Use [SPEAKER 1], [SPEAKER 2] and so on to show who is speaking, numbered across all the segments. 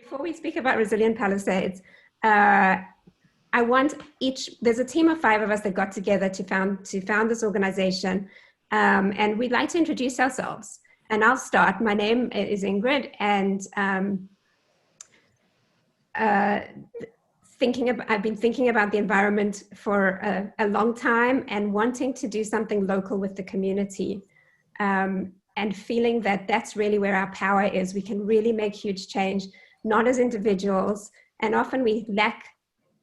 [SPEAKER 1] before we speak about Resilient Palisades, there's a team of 5 of us that got together to found this organization. And we'd like to introduce ourselves. And I'll start. My name is Ingrid, and I've been thinking about the environment for a long time and wanting to do something local with the community, and feeling that that's really where our power is. We can really make huge change, not as individuals, and often we lack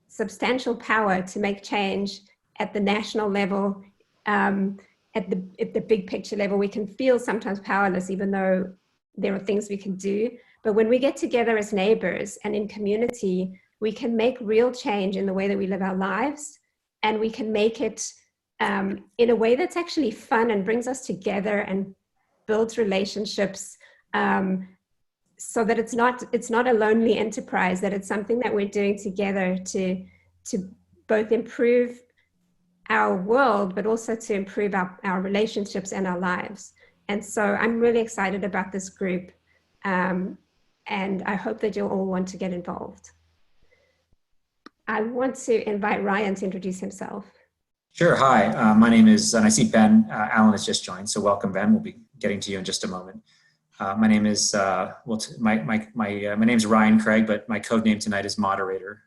[SPEAKER 1] substantial power to make change at the national level, at the big picture level. We can feel sometimes powerless, even though there are things we can do. But when we get together as neighbors and in community, we can make real change in the way that we live our lives, and we can make it in a way that's actually fun and brings us together and builds relationships, so that it's not a lonely enterprise, that it's something that we're doing together to both improve our world, but also to improve our relationships and our lives. And so I'm really excited about this group, and I hope that you'll all want to get involved. I want to invite Ryan to introduce himself.
[SPEAKER 2] Sure. Hi, my name is, and I see Ben Allen has just joined, so welcome, Ben. We'll be getting to you in just a moment. My name is my name is Ryan Craig, but my code name tonight is Moderator.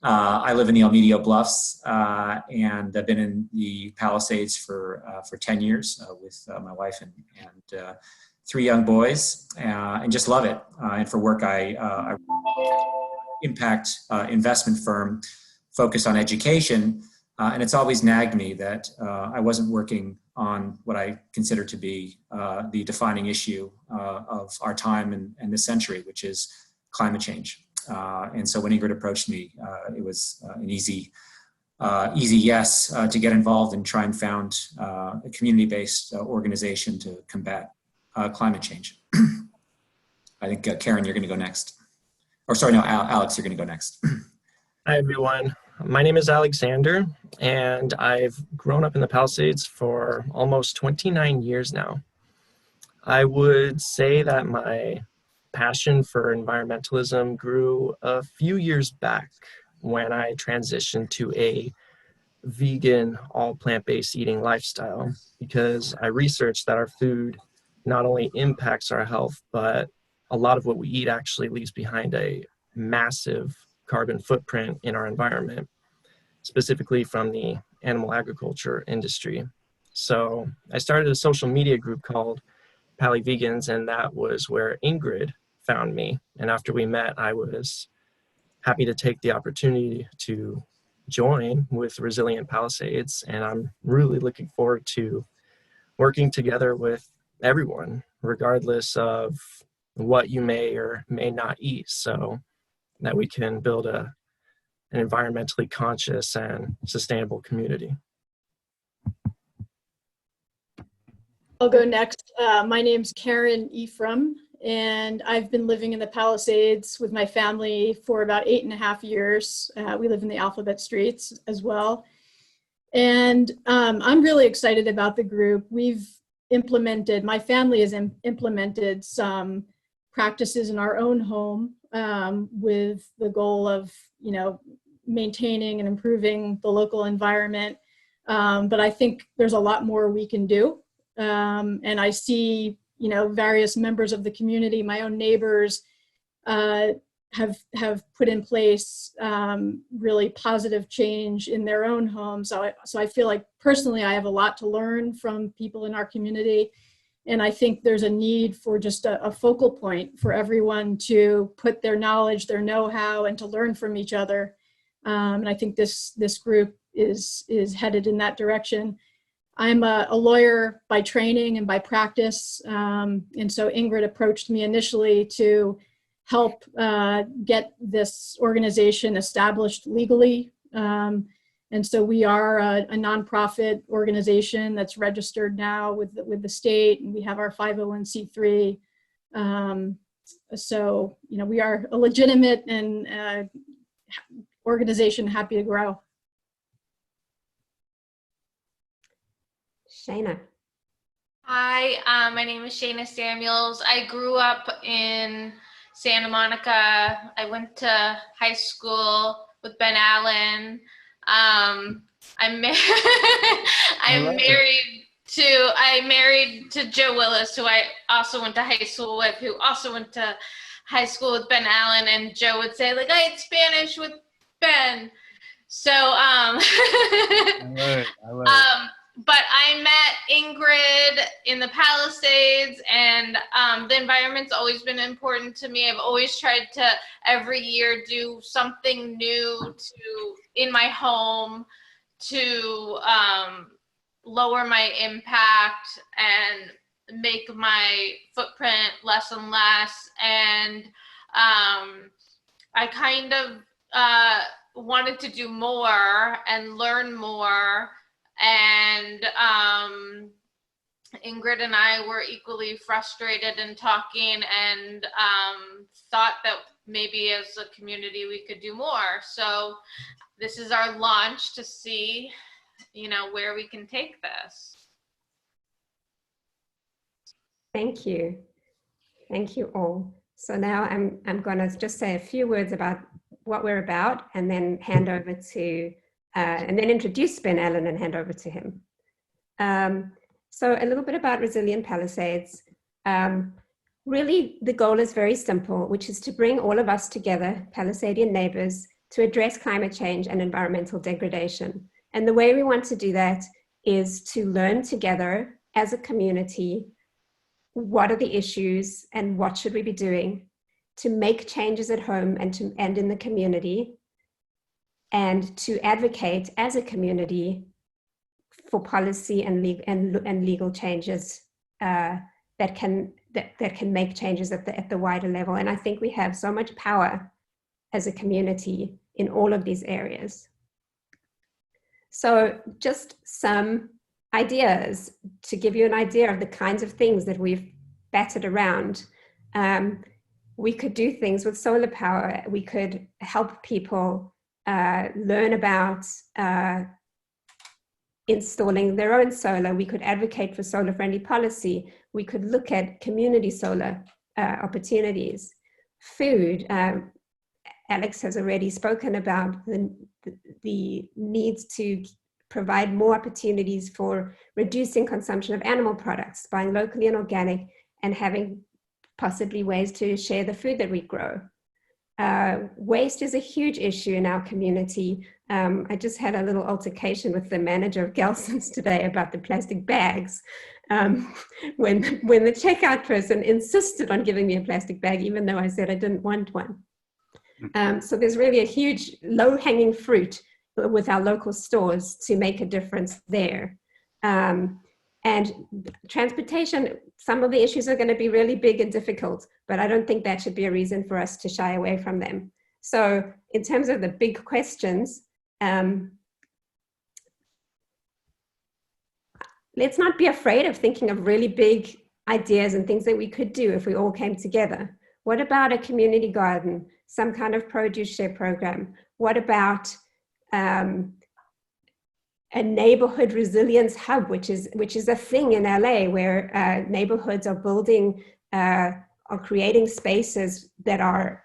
[SPEAKER 2] I live in the El Medio Bluffs, and I've been in the Palisades for 10 years with my wife and 3 young boys, and just love it. And for work, I impact investment firm focused on education, and it's always nagged me that I wasn't working on what I consider to be the defining issue of our time and this century, which is climate change. And so when Ingrid approached me, it was an easy yes to get involved and try and found a community-based organization to combat climate change. I think, Karen, you're going to go next. Or sorry, no, Alex, you're going to go next.
[SPEAKER 3] Hi, everyone. My name is Alexander, and I've grown up in the Palisades for almost 29 years now. I would say that my passion for environmentalism grew a few years back when I transitioned to a vegan, all plant-based eating lifestyle, because I researched that our food not only impacts our health, but a lot of what we eat actually leaves behind a massive carbon footprint in our environment, specifically from the animal agriculture industry. So I started a social media group called Pali Vegans, and that was where Ingrid found me. And after we met, I was happy to take the opportunity to join with Resilient Palisades, and I'm really looking forward to working together with everyone, regardless of what you may or may not eat, so that we can build an environmentally conscious and sustainable community.
[SPEAKER 4] I'll go next. My name's Karen Ephraim, and I've been living in the Palisades with my family for about 8.5 years. We live in the Alphabet Streets as well. And I'm really excited about the group. My family has implemented some practices in our own home with the goal of, maintaining and improving the local environment. But I think there's a lot more we can do. And I see, various members of the community, my own neighbors, have put in place really positive change in their own homes. So I feel like personally I have a lot to learn from people in our community. And I think there's a need for just a focal point for everyone to put their knowledge, their know-how, and to learn from each other. And I think this group is headed in that direction. I'm a lawyer by training and by practice. And so Ingrid approached me initially to help get this organization established legally. And so we are a nonprofit organization that's registered now with the state, and we have our 501c3. So, we are a legitimate and organization happy to grow.
[SPEAKER 1] Shayna.
[SPEAKER 5] Hi, my name is Shayna Samuels. I grew up in Santa Monica. I went to high school with Ben Allen. I'm married to Joe Willis, who I also went to high school with, who also went to high school with Ben Allen. And Joe would say, like, I had Spanish with Ben. So, but I met Ingrid in the Palisades, and the environment's always been important to me. I've always tried to every year do something new in my home to lower my impact and make my footprint less and less. And I kind of wanted to do more and learn more. And Ingrid and I were equally frustrated and talking, and thought that maybe as a community we could do more. So this is our launch to see, where we can take this.
[SPEAKER 1] Thank you. Thank you all. So now I'm going to just say a few words about what we're about, and then hand over to and then introduce Ben Allen and hand over to him. So a little bit about Resilient Palisades. Really, the goal is very simple, which is to bring all of us together, Palisadian neighbors, to address climate change and environmental degradation. And the way we want to do that is to learn together as a community, what are the issues and what should we be doing to make changes at home and in the community, and to advocate as a community for policy and legal changes that can make changes at the wider level. And I think we have so much power as a community in all of these areas. So just some ideas to give you an idea of the kinds of things that we've batted around. We could do things with solar power. We could help people learn about installing their own solar. We could advocate for solar-friendly policy. We could look at community solar opportunities. Food. Alex has already spoken about the needs to provide more opportunities for reducing consumption of animal products, buying locally and organic, and having possibly ways to share the food that we grow. Waste is a huge issue in our community. I just had a little altercation with the manager of Gelson's today about the plastic bags. When the checkout person insisted on giving me a plastic bag, even though I said I didn't want one. So there's really a huge low-hanging fruit with our local stores to make a difference there. And transportation, some of the issues are going to be really big and difficult, but I don't think that should be a reason for us to shy away from them. So in terms of the big questions, let's not be afraid of thinking of really big ideas and things that we could do if we all came together. What about a community garden, some kind of produce share program? What about a neighborhood resilience hub, which is a thing in LA, where neighborhoods are building, are creating spaces that are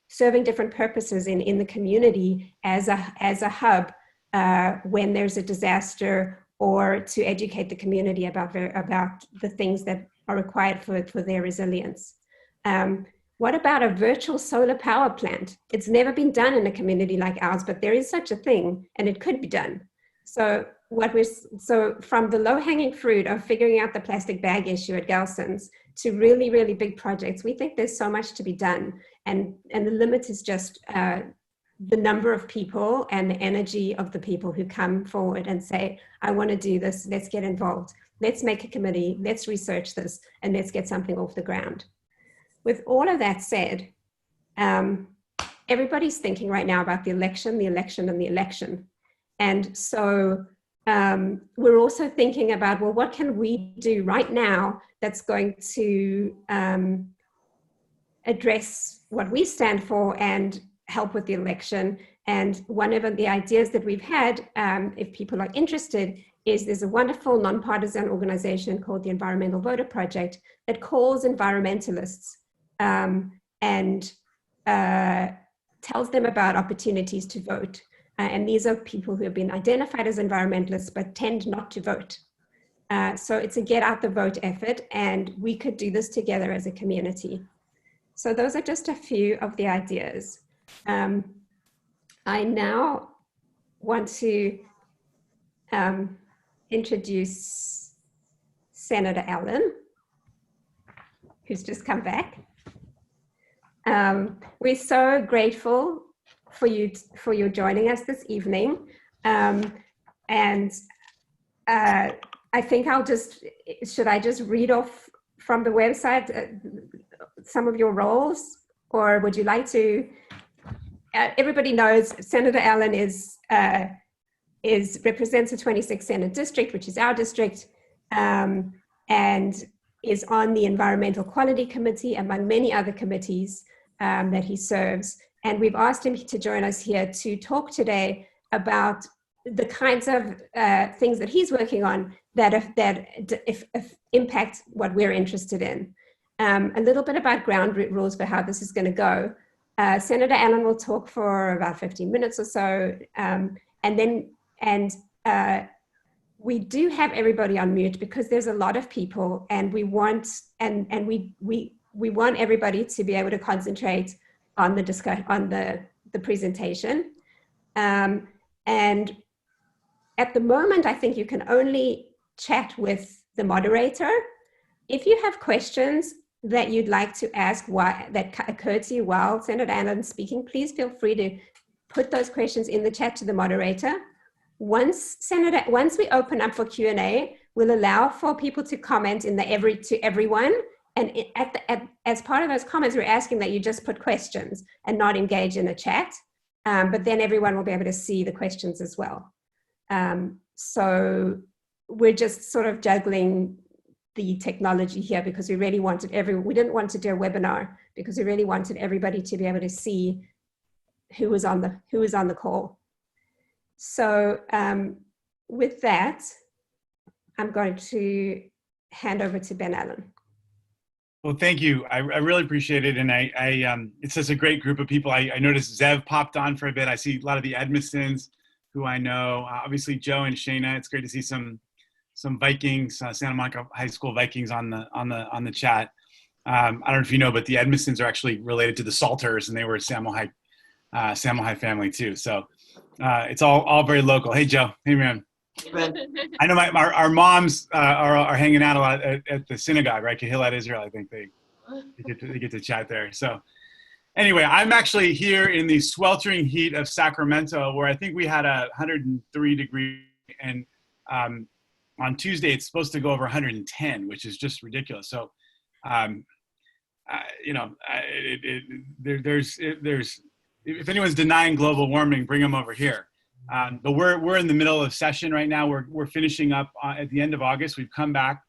[SPEAKER 1] serving different purposes in the community as a hub when there's a disaster, or to educate the community about the things that are required for their resilience. What about a virtual solar power plant? It's never been done in a community like ours, but there is such a thing, and it could be done. So from the low-hanging fruit of figuring out the plastic bag issue at Gelson's to really, really big projects, we think there's so much to be done. And the limit is just the number of people and the energy of the people who come forward and say, I want to do this, let's get involved. Let's make a committee, let's research this, and let's get something off the ground. With all of that said, everybody's thinking right now about the election, and the election. And so we're also thinking about, well, what can we do right now that's going to address what we stand for and help with the election? And one of the ideas that we've had, if people are interested, is there's a wonderful nonpartisan organization called the Environmental Voter Project that calls environmentalists and tells them about opportunities to vote. And these are people who have been identified as environmentalists but tend not to vote. So it's a get out the vote effort, and we could do this together as a community. So those are just a few of the ideas. I now want to introduce Senator Allen, who's just come back. We're so grateful for you joining us this evening. And I think should I just read off from the website some of your roles, or would you like to? Everybody knows Senator Allen represents the 26th Senate District, which is our district, and is on the Environmental Quality Committee, among many other committees that he serves. And we've asked him to join us here to talk today about the kinds of things that he's working on that impact what we're interested in. A little bit about ground rules for how this is going to go. Senator Allen will talk for about 15 minutes or so, and we do have everybody on mute because there's a lot of people, and we want we want everybody to be able to concentrate on the discussion, on the presentation. And at the moment, I think you can only chat with the moderator. If you have questions that you'd like to ask that occur to you while Senator Allen is speaking, please feel free to put those questions in the chat to the moderator. Once we open up for Q&A, we'll allow for people to comment to everyone. And as part of those comments, we're asking that you just put questions and not engage in a chat. But then everyone will be able to see the questions as well. So we're just sort of juggling the technology here because we really wanted we didn't want to do a webinar because we really wanted everybody to be able to see who was on the call. So with that, I'm going to hand over to Ben Allen.
[SPEAKER 6] Well, thank you. I really appreciate it. And it's such a great group of people. I noticed Zev popped on for a bit. I see a lot of the Edmistons who I know, obviously Joe and Shayna. It's great to see some Vikings, Santa Monica High School Vikings on the chat. I don't know if you know, but the Edmistons are actually related to the Salters, and they were a Samuel High family too. So it's all very local. Hey, Joe. Hey, man. I know our moms are hanging out a lot at the synagogue, right? Kehillat Israel. I think they get to chat there. So anyway, I'm actually here in the sweltering heat of Sacramento, where I think we had 103 degrees, and on Tuesday it's supposed to go over 110, which is just ridiculous. So, there's if anyone's denying global warming, bring them over here. But we're in the middle of session right now. We're finishing up at the end of August. We've come back.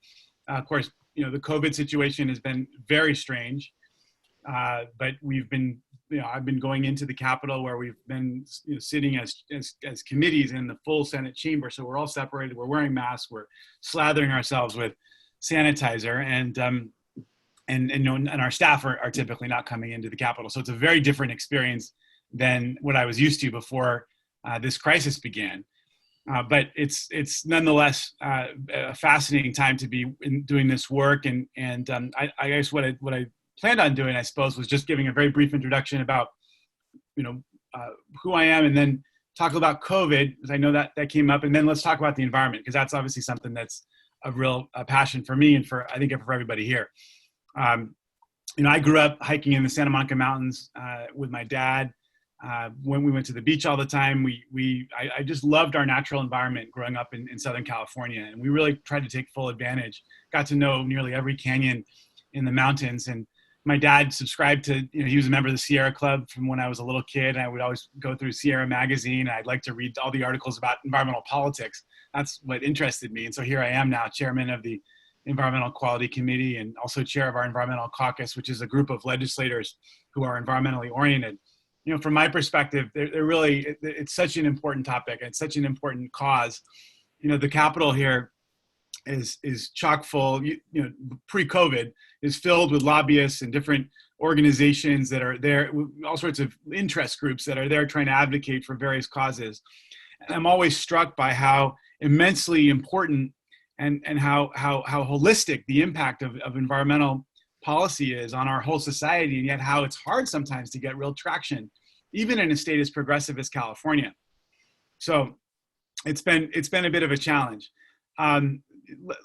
[SPEAKER 6] Of course, the COVID situation has been very strange. But we've been, I've been going into the Capitol where we've been sitting as committees in the full Senate chamber. So we're all separated. We're wearing masks. We're slathering ourselves with sanitizer, and our staff are typically not coming into the Capitol. So it's a very different experience than what I was used to before this crisis began. But it's nonetheless a fascinating time to be doing this work. And I guess what I planned on doing, I suppose, was just giving a very brief introduction about, who I am, and then talk about COVID, because I know that came up, and then let's talk about the environment, because that's obviously something that's a real passion for me and I think for everybody here. I grew up hiking in the Santa Monica Mountains with my dad. When we went to the beach all the time, I just loved our natural environment growing up in Southern California, and we really tried to take full advantage. Got to know nearly every canyon in the mountains, and my dad subscribed to, he was a member of the Sierra Club from when I was a little kid. And I would always go through Sierra magazine. I'd like to read all the articles about environmental politics. That's what interested me. And so here I am now, chairman of the Environmental Quality Committee and also chair of our Environmental Caucus, which is a group of legislators who are environmentally oriented. From my perspective, it's such an important topic. It's such an important cause. The Capitol here is chock full, pre-COVID, is filled with lobbyists and different organizations that are there, all sorts of interest groups that are there trying to advocate for various causes. And I'm always struck by how immensely important and how holistic the impact of environmental policy is on our whole society, and yet how it's hard sometimes to get real traction, even in a state as progressive as California. So it's been a bit of a challenge.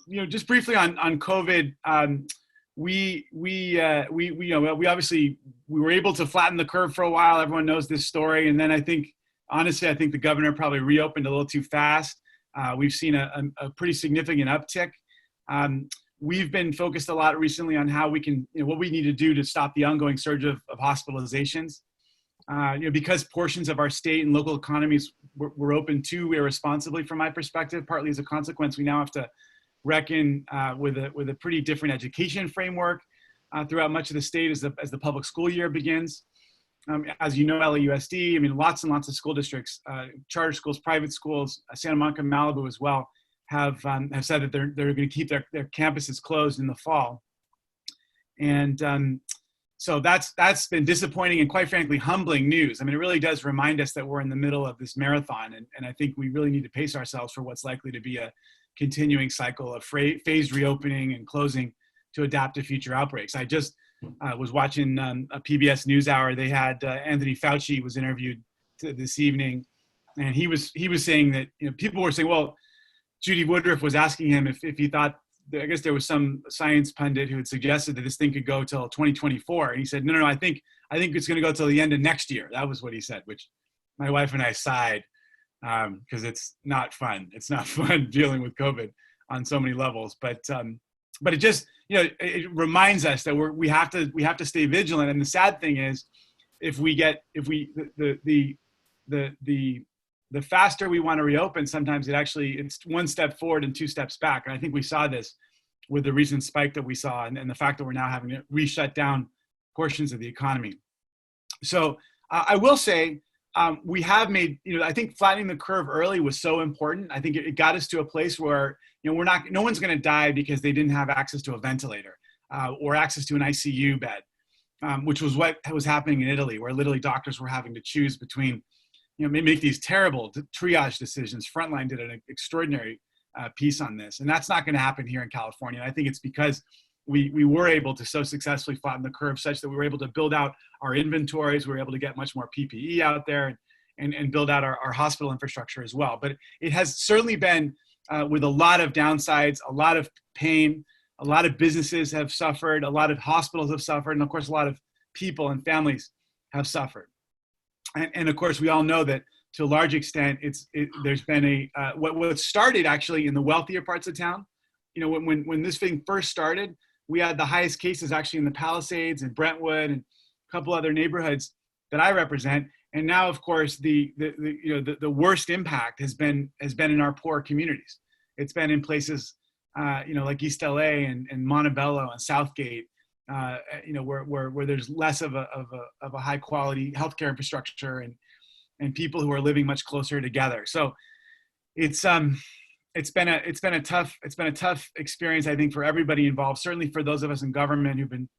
[SPEAKER 6] Just briefly on COVID, we obviously were able to flatten the curve for a while. Everyone knows this story, and then I think the governor probably reopened a little too fast. We've seen a pretty significant uptick. We've been focused a lot recently on how we can, what we need to do to stop the ongoing surge of hospitalizations. Because portions of our state and local economies were open too irresponsibly, from my perspective, partly as a consequence, we now have to reckon with a pretty different education framework throughout much of the state as the public school year begins. As you know, LAUSD, lots and lots of school districts, charter schools, private schools, Santa Monica, Malibu as well, have said that they're going to keep their campuses closed in the fall. And so that's been disappointing and, quite frankly, humbling news. It really does remind us that we're in the middle of this marathon, and I think we really need to pace ourselves for what's likely to be a continuing cycle of phased reopening and closing to adapt to future outbreaks. I just was watching a PBS NewsHour. They had Anthony Fauci was interviewed this evening, and he was saying that people were saying, well, Judy Woodruff was asking him if he thought, I guess there was some science pundit who had suggested that this thing could go till 2024, and he said, no, I think it's going to go till the end of next year. That was what he said, which my wife and I sighed because it's not fun. It's not fun dealing with COVID on so many levels, but it just it reminds us that we have to stay vigilant. And the sad thing is, the faster we want to reopen, sometimes it's one step forward and two steps back. And I think we saw this with the recent spike that we saw, and the fact that we're now having to re-shut down portions of the economy. So I will say we have made, I think flattening the curve early was so important. I think it got us to a place where, no one's going to die because they didn't have access to a ventilator or access to an ICU bed, which was what was happening in Italy, where literally doctors were having to choose between, make these terrible triage decisions. Frontline did an extraordinary piece on this, and that's not going to happen here in California. And I think it's because we were able to so successfully flatten the curve such that we were able to build out our inventories. We were able to get much more PPE out there and build out our hospital infrastructure as well. But it has certainly been with a lot of downsides, a lot of pain. A lot of businesses have suffered, a lot of hospitals have suffered, and of course, a lot of people and families have suffered. And of course, we all know that to a large extent, there's been what started actually in the wealthier parts of town. When this thing first started, we had the highest cases actually in the Palisades and Brentwood and a couple other neighborhoods that I represent. And now, of course, the worst impact has been in our poor communities. It's been in places like East LA and Montebello and Southgate, where there's less of a high quality healthcare infrastructure and people who are living much closer together. So it's been a tough experience, I think, for everybody involved. Certainly for those of us in government who've been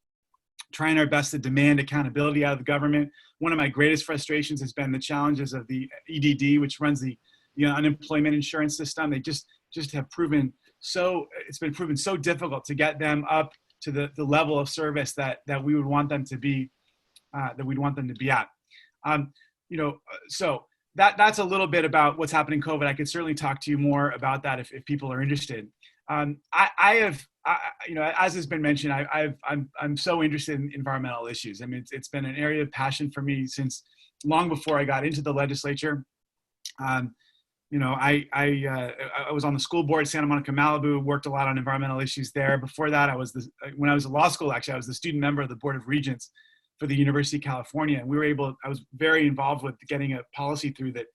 [SPEAKER 6] trying our best to demand accountability out of the government. One of my greatest frustrations has been the challenges of the EDD, which runs the unemployment insurance system. They just have proven it's been proven so difficult to get them up to the level of service that we would want them to be, at. So that's a little bit about what's happening in COVID. I could certainly talk to you more about that if people are interested. As has been mentioned, I'm so interested in environmental issues. I mean, it's been an area of passion for me since long before I got into the legislature. I was on the school board at Santa Monica, Malibu, worked a lot on environmental issues there. Before that, when I was in law school, actually, I was the student member of the Board of Regents for the University of California. And I was very involved with getting a policy through that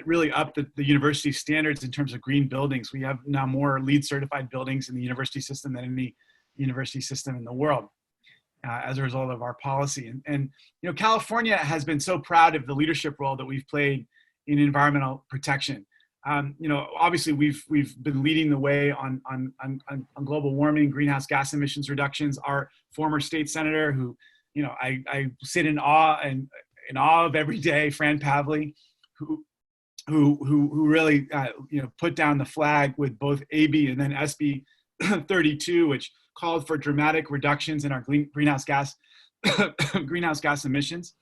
[SPEAKER 6] really upped the university standards in terms of green buildings. We have now more LEED certified buildings in the university system than any university system in the world as a result of our policy. And California has been so proud of the leadership role that we've played in environmental protection. Obviously we've been leading the way on global warming, greenhouse gas emissions reductions. Our former state senator, who, I sit in awe of every day, Fran Pavley, who really put down the flag with both AB and then SB 32, which called for dramatic reductions in our greenhouse gas emissions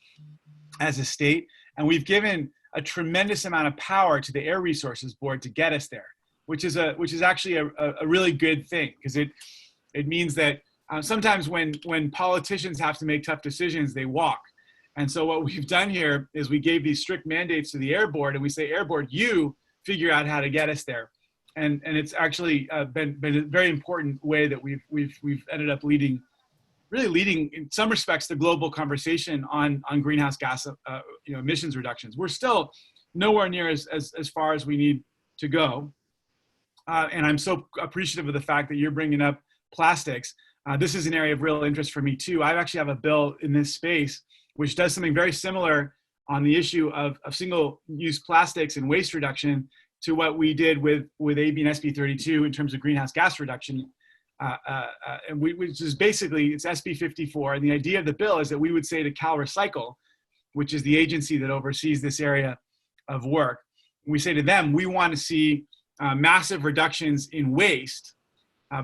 [SPEAKER 6] as a state. And we've given a tremendous amount of power to the Air Resources Board to get us there, which is actually a really good thing, because it means that sometimes when politicians have to make tough decisions, they walk. And so what we've done here is we gave these strict mandates to the Air Board, and we say, Air Board, you figure out how to get us there. And it's actually been a very important way that we've ended up leading in some respects the global conversation on greenhouse gas emissions reductions. We're still nowhere near as far as we need to go. And I'm so appreciative of the fact that you're bringing up plastics. This is an area of real interest for me too. I actually have a bill in this space which does something very similar on the issue of single-use plastics and waste reduction to what we did with AB and SB 32 in terms of greenhouse gas reduction. Which is basically, it's SB 54. And the idea of the bill is that we would say to Cal Recycle, which is the agency that oversees this area of work, we say to them, we want to see massive reductions in waste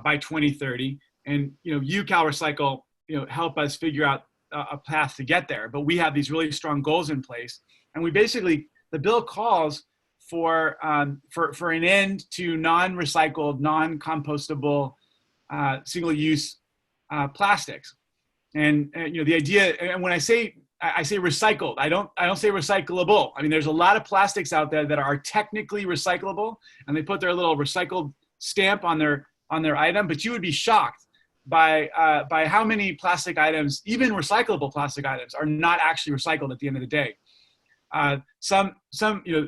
[SPEAKER 6] by 2030. And you, Cal Recycle, help us figure out a path to get there. But we have these really strong goals in place. And the bill calls for an end to non-recycled, non-compostable single-use plastics. And the idea, and when I say recycled, I don't say recyclable. I mean, there's a lot of plastics out there that are technically recyclable, and they put their little recycled stamp on their item, but you would be shocked by how many plastic items, even recyclable plastic items, are not actually recycled at the end of the day. Some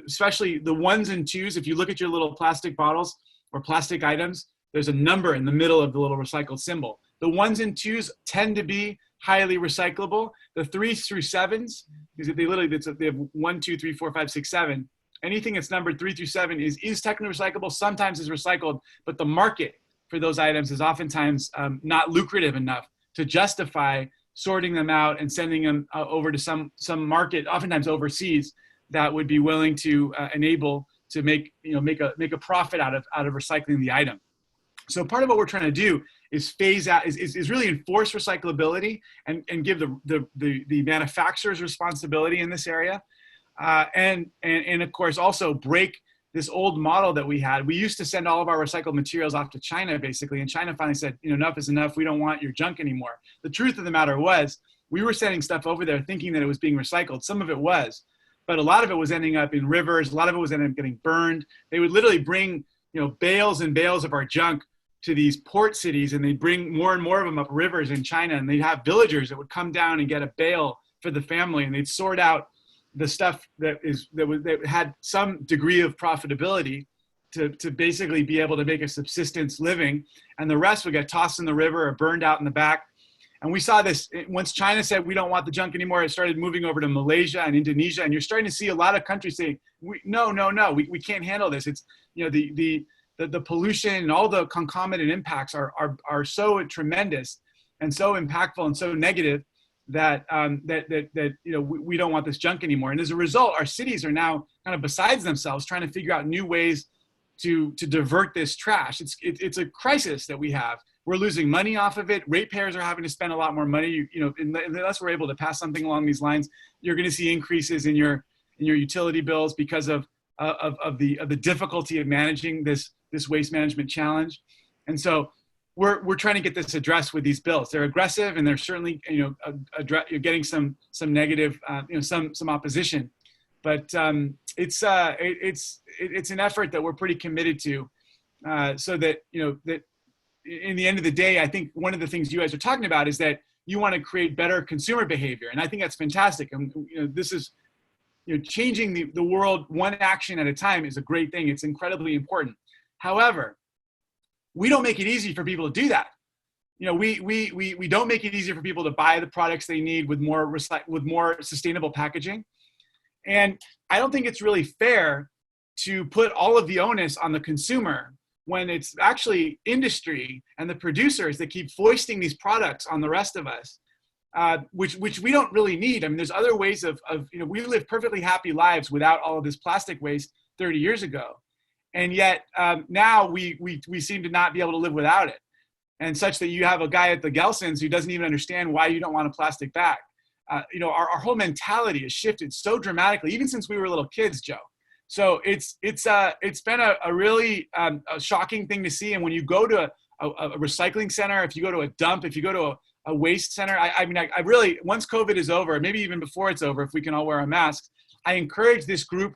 [SPEAKER 6] especially the ones and twos, if you look at your little plastic bottles or plastic items, there's a number in the middle of the little recycled symbol. The ones and twos tend to be highly recyclable. The 3s through 7s, because they have 1, 2, 3, 4, 5, 6, 7. Anything that's numbered 3 through 7 is technically recyclable, sometimes is recycled, but the market for those items is oftentimes not lucrative enough to justify sorting them out and sending them over to some market, oftentimes overseas, that would be willing to enable to make a profit out of recycling the item. So part of what we're trying to do is phase out, is really enforce recyclability and give the manufacturers responsibility in this area, and of course also break this old model that we had. We used to send all of our recycled materials off to China, basically, and China finally said, enough is enough. We don't want your junk anymore. The truth of the matter was, we were sending stuff over there thinking that it was being recycled. Some of it was, but a lot of it was ending up in rivers. A lot of it was ending up getting burned. They would literally bring, bales and bales of our junk to these port cities, and they'd bring more and more of them up rivers in China, and they'd have villagers that would come down and get a bale for the family, and they'd sort out the stuff that had some degree of profitability to basically be able to make a subsistence living, and the rest would get tossed in the river or burned out in the back. And we saw this once China said we don't want the junk anymore. It started moving over to Malaysia and Indonesia, and you're starting to see a lot of countries say, no, we can't handle this. It's the pollution and all the concomitant impacts are so tremendous and so impactful and so negative that we don't want this junk anymore. And as a result, our cities are now kind of besides themselves, trying to figure out new ways to divert this trash. It's a crisis that we have. We're losing money off of it. Ratepayers are having to spend a lot more money. Unless we're able to pass something along these lines, you're going to see increases in your utility bills because of the difficulty of managing this waste management challenge. And so we're trying to get this addressed with these bills. They're aggressive, and they're certainly you're getting some negative some opposition, but it's an effort that we're pretty committed to, so that that in the end of the day, I think one of the things you guys are talking about is that you want to create better consumer behavior, and I think that's fantastic. And this is changing the world one action at a time is a great thing. It's incredibly important. However, we don't make it easy for people to do that. We don't make it easier for people to buy the products they need with more sustainable packaging. And I don't think it's really fair to put all of the onus on the consumer when it's actually industry and the producers that keep foisting these products on the rest of us, which we don't really need. I mean, there's other ways of we lived perfectly happy lives without all of this plastic waste 30 years ago. And yet now we seem to not be able to live without it. And such that you have a guy at the Gelson's who doesn't even understand why you don't want a plastic bag. Our whole mentality has shifted so dramatically, even since we were little kids, Joe. So it's been a really a shocking thing to see. And when you go to a recycling center, if you go to a dump, if you go to a waste center, I really, once COVID is over, maybe even before it's over, if we can all wear our masks, I encourage this group.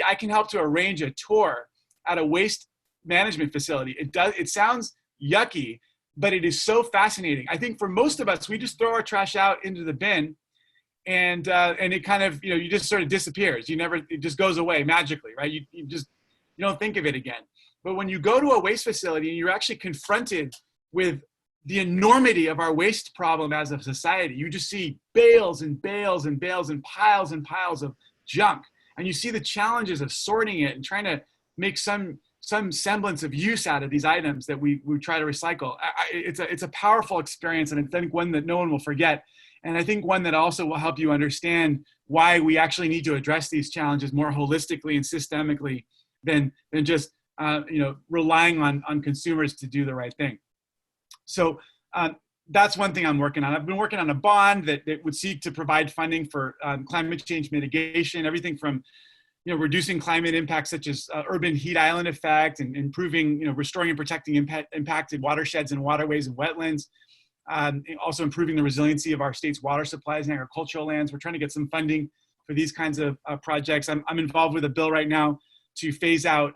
[SPEAKER 6] I can help to arrange a tour at a waste management facility. It sounds yucky, but it is so fascinating. I think for most of us, we just throw our trash out into the bin, and it kind of, you just sort of disappears. It just goes away magically, right? You don't think of it again. But when you go to a waste facility and you're actually confronted with the enormity of our waste problem as a society, you just see bales and bales and bales and piles of junk. And you see the challenges of sorting it and trying to make some semblance of use out of these items that we try to recycle. It's a powerful experience, and I think one that no one will forget. And I think one that also will help you understand why we actually need to address these challenges more holistically and systemically than just relying on consumers to do the right thing. So that's one thing I'm working on. I've been working on a bond that would seek to provide funding for climate change mitigation, everything from reducing climate impacts such as urban heat island effect and improving, restoring and protecting impacted watersheds and waterways and wetlands. Also improving the resiliency of our state's water supplies and agricultural lands. We're trying to get some funding for these kinds of projects. I'm involved with a bill right now to phase out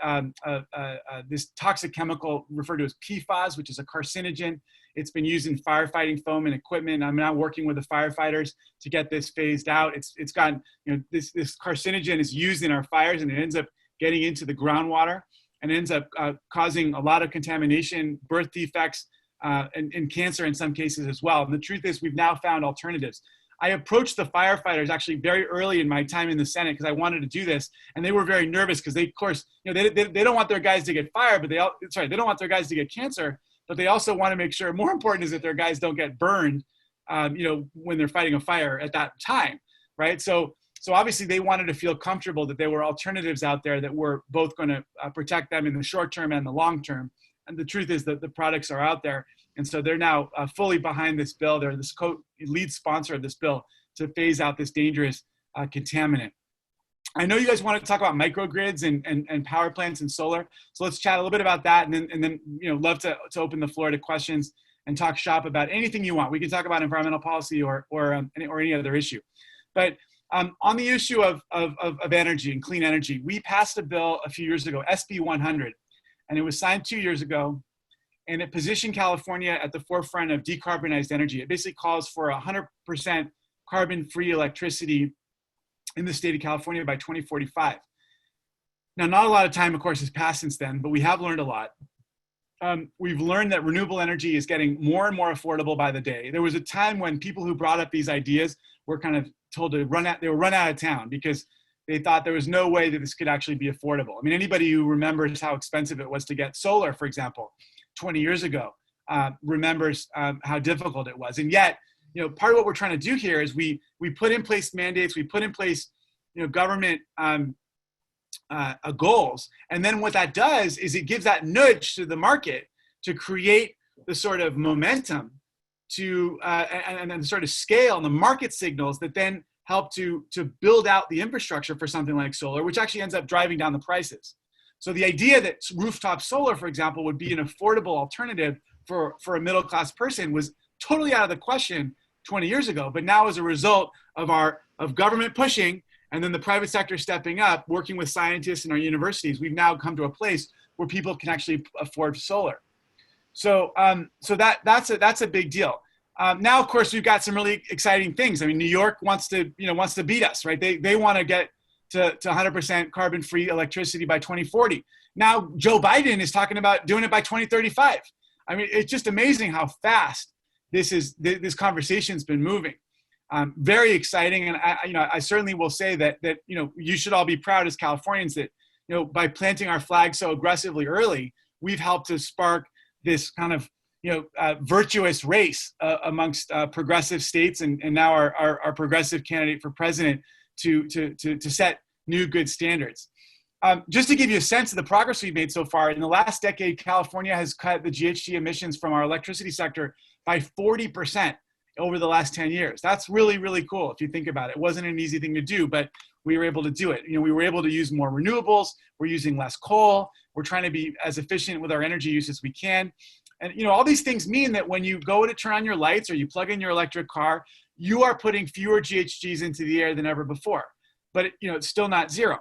[SPEAKER 6] this toxic chemical referred to as PFAS, which is a carcinogen. It's been used in firefighting foam and equipment. I'm now working with the firefighters to get this phased out. It's gotten, this carcinogen is used in our fires, and it ends up getting into the groundwater, and it ends up causing a lot of contamination, birth defects, and cancer in some cases as well. And the truth is, we've now found alternatives. I approached the firefighters actually very early in my time in the Senate because I wanted to do this, and they were very nervous because they, of course, they don't want their guys to get fired, but they don't want their guys to get cancer, but they also want to make sure, more important is that their guys don't get burned, when they're fighting a fire at that time, right? So obviously they wanted to feel comfortable that there were alternatives out there that were both going to protect them in the short term and the long term. And the truth is that the products are out there. And so they're now fully behind this bill. They're this lead sponsor of this bill to phase out this dangerous contaminant. I know you guys want to talk about microgrids and power plants and solar. So let's chat a little bit about that, and then love to open the floor to questions and talk shop about anything you want. We can talk about environmental policy or any other issue. But on the issue of energy and clean energy, we passed a bill a few years ago, SB 100, and it was signed 2 years ago. And it positioned California at the forefront of decarbonized energy. It basically calls for 100% carbon-free electricity in the state of California by 2045. Now, not a lot of time, of course, has passed since then, but we have learned a lot. We've learned that renewable energy is getting more and more affordable by the day. There was a time when people who brought up these ideas were kind of told to run out of town because they thought there was no way that this could actually be affordable. I mean, anybody who remembers how expensive it was to get solar, for example, 20 years ago, remembers how difficult it was. And yet, part of what we're trying to do here is we put in place mandates, we put in place, government goals. And then what that does is it gives that nudge to the market to create the sort of momentum and then sort of scale and the market signals that then help to build out the infrastructure for something like solar, which actually ends up driving down the prices. So the idea that rooftop solar, for example, would be an affordable alternative for a middle-class person was totally out of the question 20 years ago. But now, as a result of government pushing and then the private sector stepping up, working with scientists in our universities, we've now come to a place where people can actually afford solar. So that's a big deal. Now, of course, we've got some really exciting things. I mean, New York wants to beat us, right? They want to get to 100% carbon-free electricity by 2040. Now, Joe Biden is talking about doing it by 2035. I mean, it's just amazing how fast this conversation's been moving. Very exciting, and I certainly will say that you should all be proud as Californians that by planting our flag so aggressively early, we've helped to spark this kind of virtuous race amongst progressive states, and now our progressive candidate for president to set new good standards. Just to give you a sense of the progress we've made so far, in the last decade, California has cut the GHG emissions from our electricity sector by 40% over the last 10 years. That's really, really cool if you think about it. It wasn't an easy thing to do, but we were able to do it. We were able to use more renewables. We're using less coal. We're trying to be as efficient with our energy use as we can. And all these things mean that when you go to turn on your lights or you plug in your electric car, you are putting fewer GHGs into the air than ever before. But it's still not zero.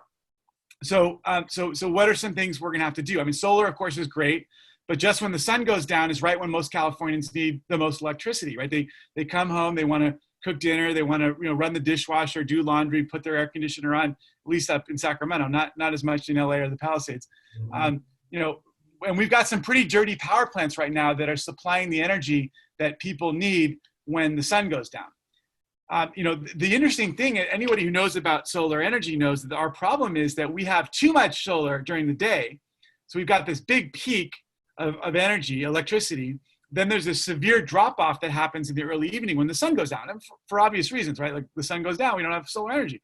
[SPEAKER 6] So what are some things we're going to have to do? I mean, solar, of course, is great, but just when the sun goes down is right when most Californians need the most electricity, right? They come home, they want to cook dinner, they want to run the dishwasher, do laundry, put their air conditioner on. At least up in Sacramento, not as much in LA or the Palisades. And we've got some pretty dirty power plants right now that are supplying the energy that people need when the sun goes down. The interesting thing, anybody who knows about solar energy knows that our problem is that we have too much solar during the day. So we've got this big peak of energy, electricity. Then there's a severe drop off that happens in the early evening when the sun goes down, and for obvious reasons, right? Like the sun goes down, we don't have solar energy.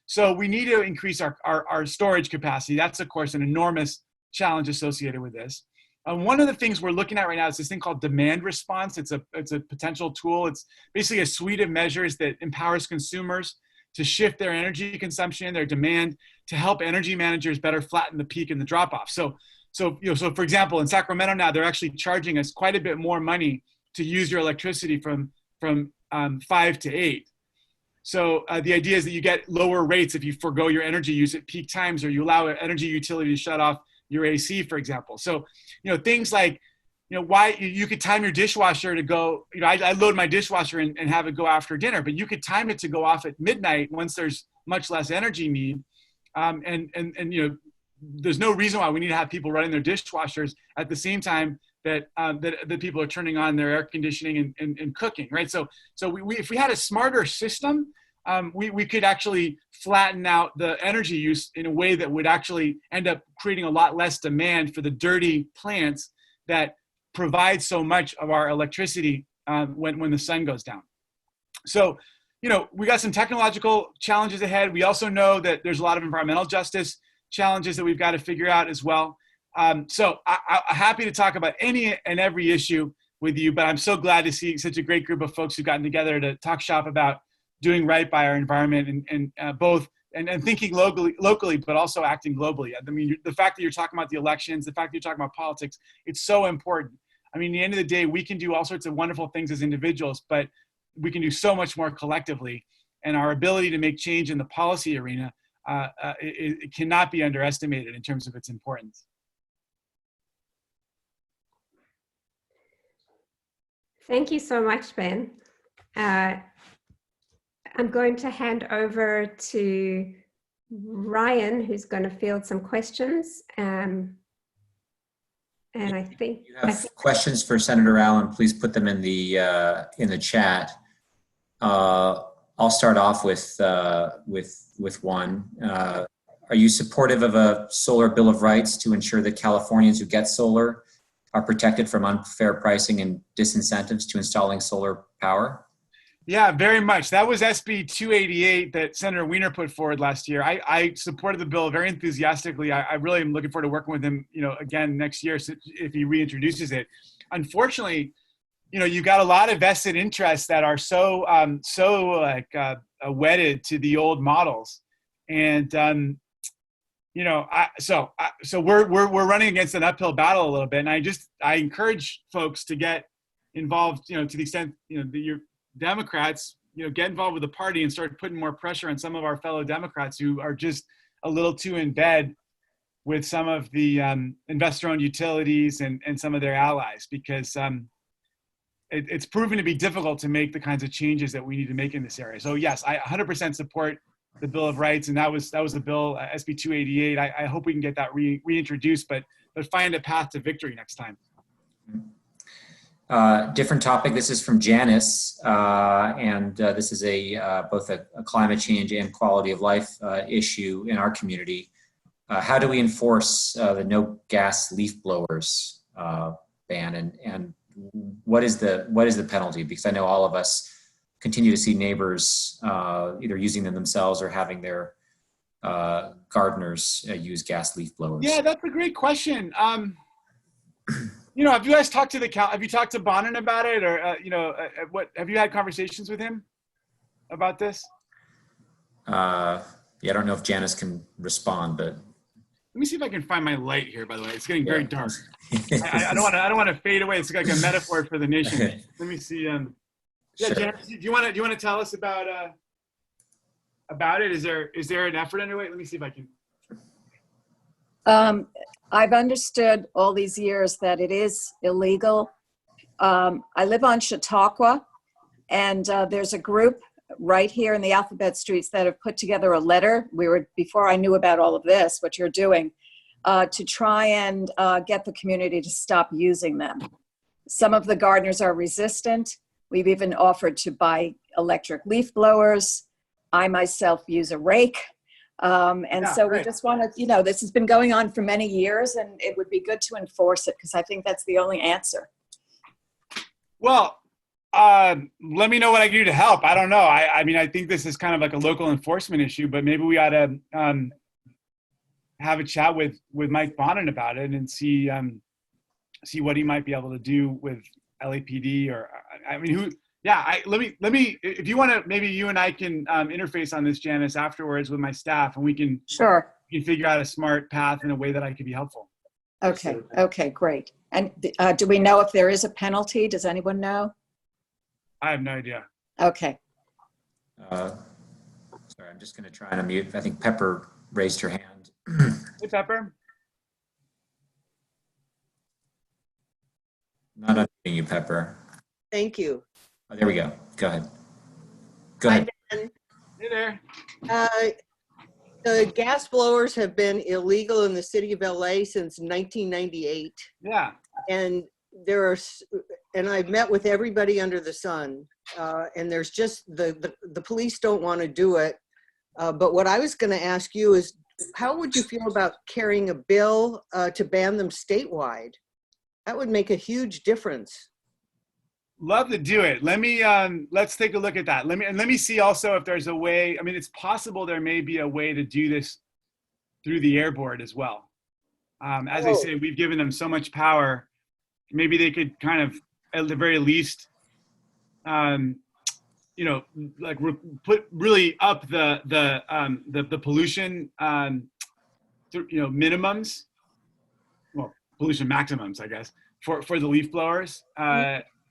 [SPEAKER 6] So we need to increase our storage capacity. That's, of course, an enormous challenge associated with this. One of the things we're looking at right now is this thing called demand response. It's a potential tool. It's basically a suite of measures that empowers consumers to shift their energy consumption, their demand, to help energy managers better flatten the peak and the drop off. So for example, in Sacramento now, they're actually charging us quite a bit more money to use your electricity from 5 to 8. So the idea is that you get lower rates if you forego your energy use at peak times, or you allow an energy utility to shut off your AC, for example. So, things like, why you could time your dishwasher to go, I load my dishwasher and have it go after dinner, but you could time it to go off at midnight once there's much less energy need. And there's no reason why we need to have people running their dishwashers at the same time that people are turning on their air conditioning and cooking, right? So if we had a smarter system, we could actually flatten out the energy use in a way that would actually end up creating a lot less demand for the dirty plants that provide so much of our electricity when the sun goes down. So, we got some technological challenges ahead. We also know that there's a lot of environmental justice challenges that we've got to figure out as well. So I'm happy to talk about any and every issue with you, but I'm so glad to see such a great group of folks who've gotten together to talk shop about doing right by our environment and both thinking locally, but also acting globally. I mean, the fact that you're talking about the elections, the fact that you're talking about politics, it's so important. I mean, at the end of the day, we can do all sorts of wonderful things as individuals, but we can do so much more collectively. And our ability to make change in the policy arena, it cannot be underestimated in terms of its importance.
[SPEAKER 1] Thank you so much, Ben. I'm going to hand over to Ryan, who's going to field some questions. And I think
[SPEAKER 2] if you have questions for Senator Allen, please put them in the chat. I'll start off with one. Are you supportive of a solar bill of rights to ensure that Californians who get solar are protected from unfair pricing and disincentives to installing solar power?
[SPEAKER 6] Yeah, very much. That was SB 288 that Senator Wiener put forward last year. I supported the bill very enthusiastically. I really am looking forward to working with him, again next year if he reintroduces it. Unfortunately, you've got a lot of vested interests that are so wedded to the old models, and so we're running against an uphill battle a little bit. And I encourage folks to get involved, to the extent that you're Democrats, get involved with the party and start putting more pressure on some of our fellow Democrats who are just a little too in bed with some of the investor-owned utilities and some of their allies, because it's proven to be difficult to make the kinds of changes that we need to make in this area. So yes, I 100% support the Bill of Rights, and that was the bill, SB 288. I hope we can get that reintroduced, but find a path to victory next time.
[SPEAKER 2] Different topic. This is from Janice, and this is both a climate change and quality of life issue in our community. how do we enforce the no gas leaf blowers ban, and what is the penalty? Because I know all of us continue to see neighbors either using them themselves or having their gardeners use gas leaf blowers.
[SPEAKER 6] Yeah, that's a great question. You know, have you guys talked to have you talked to Bonin about it, or what? Have you had conversations with him about this?
[SPEAKER 2] Yeah, I don't know if Janice can respond, but
[SPEAKER 6] let me see if I can find my light here. By the way, it's getting very dark.
[SPEAKER 2] I
[SPEAKER 6] don't want to fade away. It's like a metaphor for the nation.
[SPEAKER 2] Okay.
[SPEAKER 6] Let me see.
[SPEAKER 2] Sure.
[SPEAKER 6] Janice, do you want to tell us about it? Is there an effort underway? Let me see if I can.
[SPEAKER 7] I've understood all these years that it is illegal. I live on Chautauqua, and there's a group right here in the Alphabet Streets that have put together a letter. Before I knew about all of this, what you're doing, to try and get the community to stop using them. Some of the gardeners are resistant. We've even offered to buy electric leaf blowers. I myself use a rake. We just want to, this has been going on for many years, and it would be good to enforce it because I think that's the only answer.
[SPEAKER 6] Well, let me know what I can do to help. I don't know. I mean, I think this is kind of like a local enforcement issue, but maybe we ought to have a chat with Mike Bonin about it and see what he might be able to do with LAPD, or I mean, who. Yeah, let me. If you want to, maybe you and I can interface on this, Janice, afterwards with my staff, and we can figure out a smart path in a way that I could be helpful.
[SPEAKER 7] Okay. Okay, great. And do we know if there is a penalty? Does anyone know?
[SPEAKER 6] I have no idea.
[SPEAKER 7] Okay.
[SPEAKER 2] Sorry, I'm just going to try and unmute. I think Pepper raised her hand.
[SPEAKER 6] Hey, Pepper.
[SPEAKER 2] Not unmuting you, Pepper.
[SPEAKER 8] Thank you.
[SPEAKER 2] Oh, there we go. Go ahead.
[SPEAKER 8] Hi, Ben.
[SPEAKER 6] Hey there.
[SPEAKER 8] The gas blowers have been illegal in the city of LA since 1998.
[SPEAKER 6] Yeah.
[SPEAKER 8] And I've met with everybody under the sun. And there's just, the police don't want to do it. But what I was going to ask you is, how would you feel about carrying a bill to ban them statewide? That would make a huge difference.
[SPEAKER 6] Love to do it. Let me let's take a look at that. Let me see also if there's a way. I mean, it's possible there may be a way to do this through the air board as well. As I say, we've given them so much power. Maybe they could kind of, at the very least, like put really up the pollution, minimums. Well, pollution maximums, I guess, for the leaf blowers.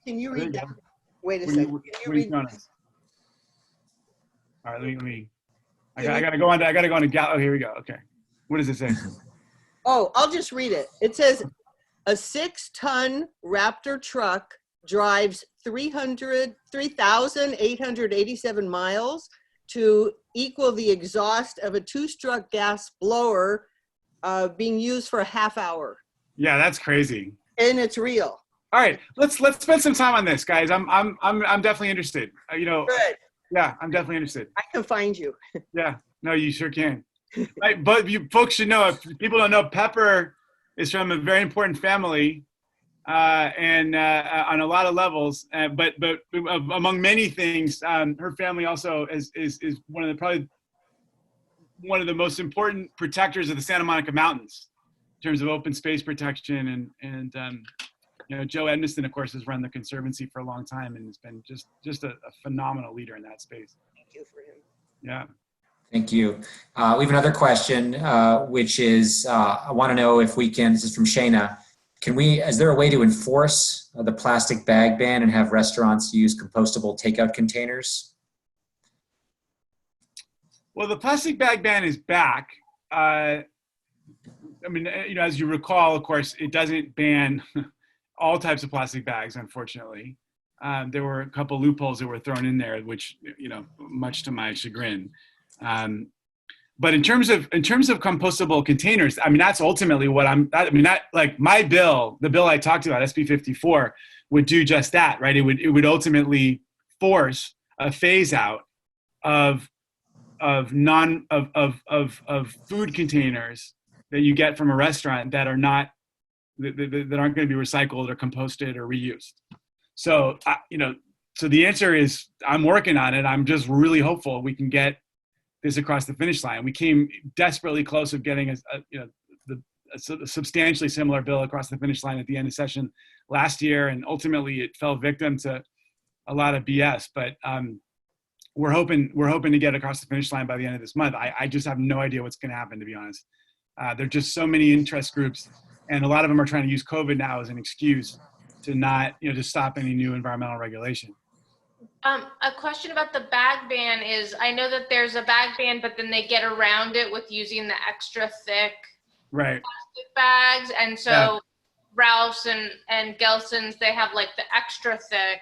[SPEAKER 8] Can you read that? Wait a second. Can you read that?
[SPEAKER 6] All right, let me. I gotta go on to. Oh, here we go. Okay, what does it say?
[SPEAKER 8] Oh, I'll just read it. It says, a 6-ton Raptor truck drives 3,887 miles to equal the exhaust of a 2-stroke gas blower being used for a half hour.
[SPEAKER 6] Yeah, that's crazy.
[SPEAKER 8] And it's real.
[SPEAKER 6] All right, let's spend some time on this, guys. I'm definitely interested.
[SPEAKER 8] Good.
[SPEAKER 6] Yeah, I'm definitely interested.
[SPEAKER 8] I can find you.
[SPEAKER 6] Yeah, no, you sure can. Right, but you folks should know, if people don't know, Pepper is from a very important family, and on a lot of levels. But among many things, her family also is one of the most important protectors of the Santa Monica Mountains in terms of open space protection, and Joe Edmiston, of course, has run the Conservancy for a long time and has been just a phenomenal leader in that space.
[SPEAKER 8] Thank you for him.
[SPEAKER 6] Yeah.
[SPEAKER 2] Thank you. We have another question, which is, I want to know if we can, this is from Shayna, is there a way to enforce the plastic bag ban and have restaurants use compostable takeout containers?
[SPEAKER 6] Well, the plastic bag ban is back. I mean, as you recall, of course, it doesn't ban all types of plastic bags, unfortunately. There were a couple loopholes that were thrown in there, which, much to my chagrin. But in terms of compostable containers, I mean, that's ultimately what my bill, the bill I talked about, SB 54, would do just that, right? It would ultimately force a phase out of food containers that you get from a restaurant that are not that aren't going to be recycled or composted or reused. So so the answer is I'm working on it. I'm just really hopeful we can get this across the finish line. We came desperately close of getting a substantially similar bill across the finish line at the end of session last year, and ultimately it fell victim to a lot of BS. But we're hoping to get across the finish line by the end of this month. I just have no idea what's going to happen, to be honest. There are just so many interest groups, and a lot of them are trying to use COVID now as an excuse to not, to stop any new environmental regulation.
[SPEAKER 5] A question about the bag ban is, I know that there's a bag ban, but then they get around it with using the extra thick
[SPEAKER 6] plastic
[SPEAKER 5] bags. And so Ralph's and Gelson's, they have like the extra thick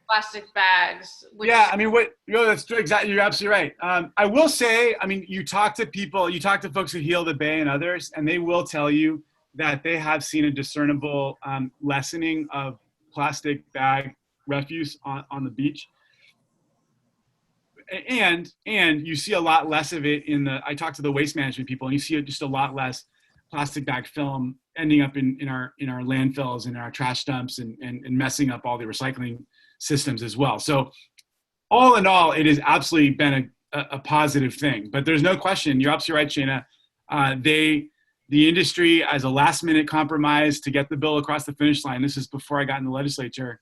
[SPEAKER 5] plastic bags.
[SPEAKER 6] Yeah, I mean, that's true, exactly. You're absolutely right. I will say, I mean, you talk to folks who heal the Bay and others, and they will tell you that they have seen a discernible lessening of plastic bag refuse on the beach. And you see a lot less of it I talk to the waste management people, and you see just a lot less plastic bag film ending up in our landfills and our trash dumps and messing up all the recycling systems as well. So all in all, it has absolutely been a positive thing. But there's no question, you're absolutely right, Shana. The industry, as a last minute compromise to get the bill across the finish line, this is before I got in the legislature,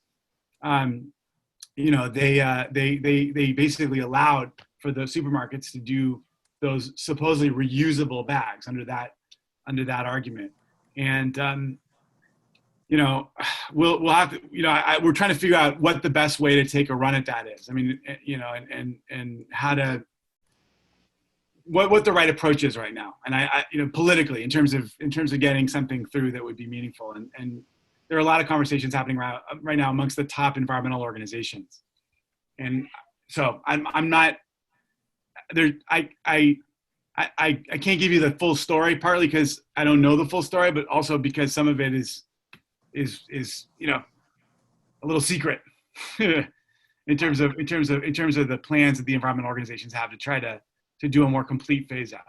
[SPEAKER 6] they basically allowed for the supermarkets to do those supposedly reusable bags under that argument. And we'll have to, we're trying to figure out what the best way to take a run at that is. I mean, and how to, what the right approach is right now. And I politically, in terms of getting something through that would be meaningful. And there are a lot of conversations happening right now amongst the top environmental organizations. And so I'm not there. I can't give you the full story, partly because I don't know the full story, but also because some of it is a little secret in terms of the plans that the environmental organizations have to try to do a more complete phase out.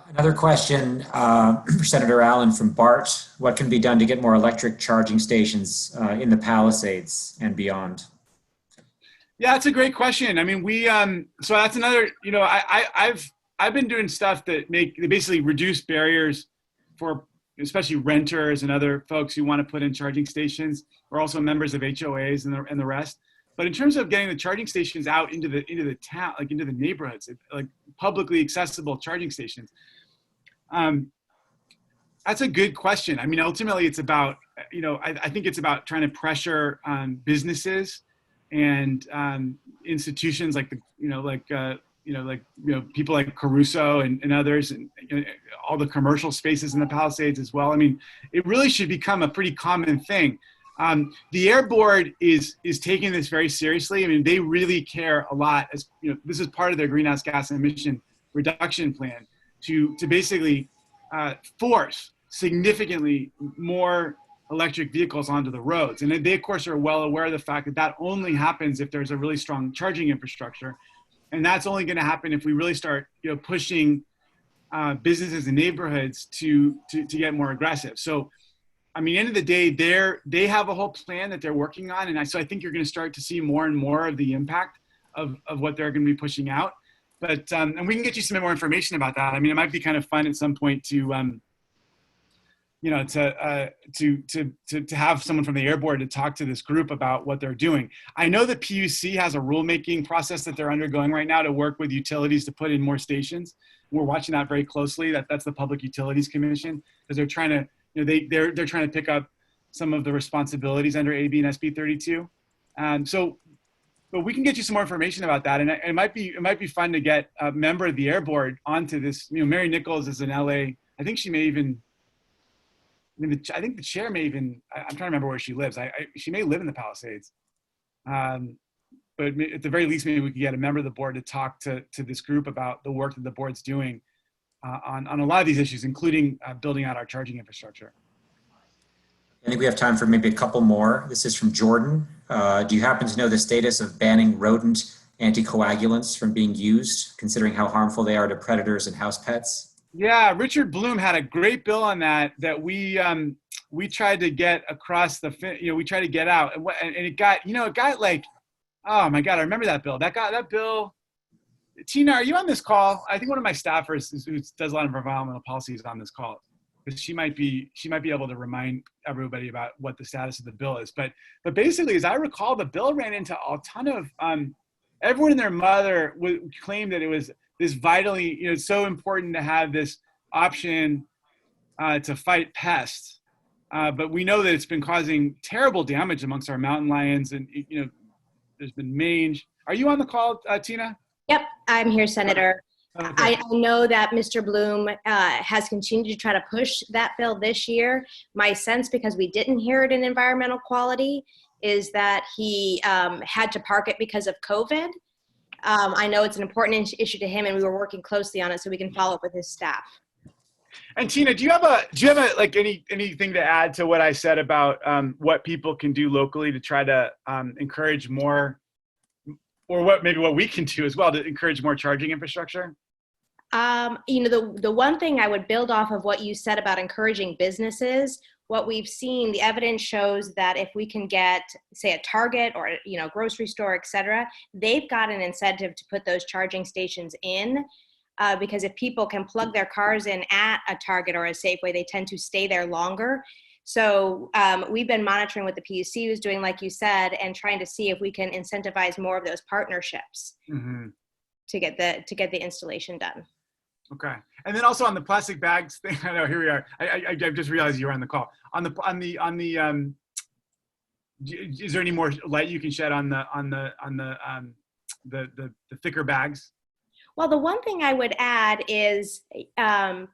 [SPEAKER 2] Another question for Senator Allen from Bart. What can be done to get more electric charging stations in the Palisades and beyond?
[SPEAKER 6] Yeah, that's a great question. I mean, so that's another, I've been doing stuff that basically reduce barriers for especially renters and other folks who want to put in charging stations. We're also members of HOAs and the rest. But in terms of getting the charging stations out into the town, like into the neighborhoods, like publicly accessible charging stations, that's a good question. I mean, ultimately, it's about I think it's about trying to pressure businesses and institutions like people like Caruso and others, and all the commercial spaces in the Palisades as well. I mean, it really should become a pretty common thing. The Air Board is taking this very seriously. I mean, they really care a lot. As this is part of their greenhouse gas emission reduction plan to basically force significantly more electric vehicles onto the roads. And they, of course, are well aware of the fact that only happens if there's a really strong charging infrastructure. And that's only going to happen if we really start pushing businesses and neighborhoods to get more aggressive. So, I mean, end of the day, they have a whole plan that they're working on. And so I think you're going to start to see more and more of the impact of what they're going to be pushing out. But, and we can get you some more information about that. I mean, it might be kind of fun at some point to have someone from the Air Board to talk to this group about what they're doing. I know that PUC has a rulemaking process that they're undergoing right now to work with utilities to put in more stations. We're watching that very closely. That's the Public Utilities Commission, because they're trying to, they're trying to pick up some of the responsibilities under AB and SB 32. But we can get you some more information about that. And it might be fun to get a member of the Air Board onto this. Mary Nichols is in LA. I think she may even, I think the chair may even, I'm trying to remember where she lives. She may live in the Palisades. But at the very least, maybe we could get a member of the board to talk to this group about the work that the board's doing on a lot of these issues, including building out our charging infrastructure.
[SPEAKER 2] I think we have time for maybe a couple more. This is from Jordan. Do you happen to know the status of banning rodent anticoagulants from being used, considering how harmful they are to predators and house pets?
[SPEAKER 6] Yeah, Richard Bloom had a great bill on that we tried to get across we tried to get out, and it got like, oh my God, I remember that bill. That bill. Tina, are you on this call? I think one of my staffers who does a lot of environmental policy is on this call, because she might be able to remind everybody about what the status of the bill is. But basically, as I recall, the bill ran into a ton of everyone and their mother would claim that it was this vitally, so important to have this option to fight pests. But we know that it's been causing terrible damage amongst our mountain lions, and there's been mange. Are you on the call, Tina?
[SPEAKER 9] Yep, I'm here, Senator.
[SPEAKER 6] Okay.
[SPEAKER 9] I know that Mr. Bloom has continued to try to push that bill this year. My sense, because we didn't hear it in environmental quality, is that he had to park it because of COVID. I know it's an important issue to him, and we were working closely on it so we can follow up with his staff.
[SPEAKER 6] And Tina, do you have anything to add to what I said about what people can do locally to try to encourage more, or what we can do as well to encourage more charging infrastructure?
[SPEAKER 9] The one thing I would build off of what you said about encouraging businesses, what we've seen, the evidence shows that if we can get, say, a Target or, grocery store, et cetera, they've got an incentive to put those charging stations in. Because if people can plug their cars in at a Target or a Safeway, they tend to stay there longer. So we've been monitoring what the PUC is doing, like you said, and trying to see if we can incentivize more of those partnerships to get the installation done.
[SPEAKER 6] Okay, and then also on the plastic bags thing, I know here we are. I just realized you were on the call. Is there any more light you can shed on the thicker bags?
[SPEAKER 9] Well, the one thing I would add is an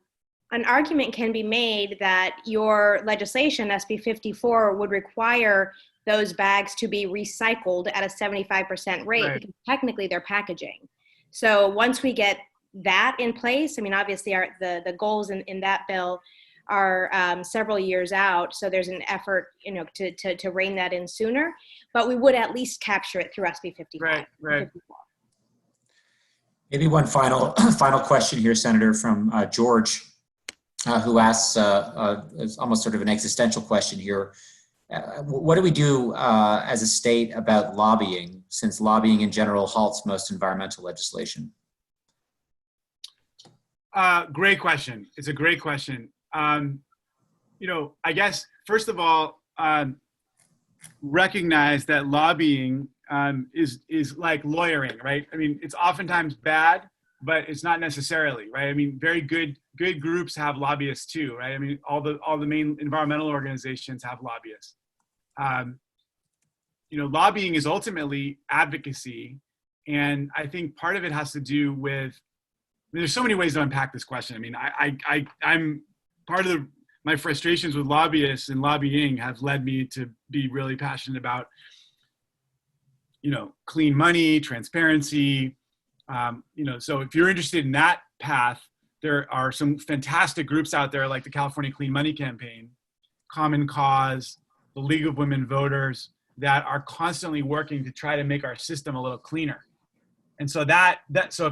[SPEAKER 9] argument can be made that your legislation, SB 54, would require those bags to be recycled at a 75% rate,
[SPEAKER 6] right,
[SPEAKER 9] because technically they're packaging. So once we get that in place, obviously the goals in that bill are several years out. So there's an effort, to rein that in sooner, but we would at least capture it through SB 55.
[SPEAKER 6] Right.
[SPEAKER 9] 54.
[SPEAKER 2] Maybe one final question here, Senator, from George, who asks, it's almost sort of an existential question here. What do we do as a state about lobbying, since lobbying in general halts most environmental legislation?
[SPEAKER 6] Great question. It's a great question. I guess, first of all, recognize that lobbying is like lawyering, right? It's oftentimes bad, but it's not necessarily, right? Very good groups have lobbyists too, right? All the main environmental organizations have lobbyists. Lobbying is ultimately advocacy, and I think part of it has to do with, there's so many ways to unpack this question. I'm part of my frustrations with lobbyists and lobbying have led me to be really passionate about clean money, transparency. So if you're interested in that path, there are some fantastic groups out there like the California Clean Money Campaign, Common Cause, the League of Women Voters, that are constantly working to try to make our system a little cleaner. And so if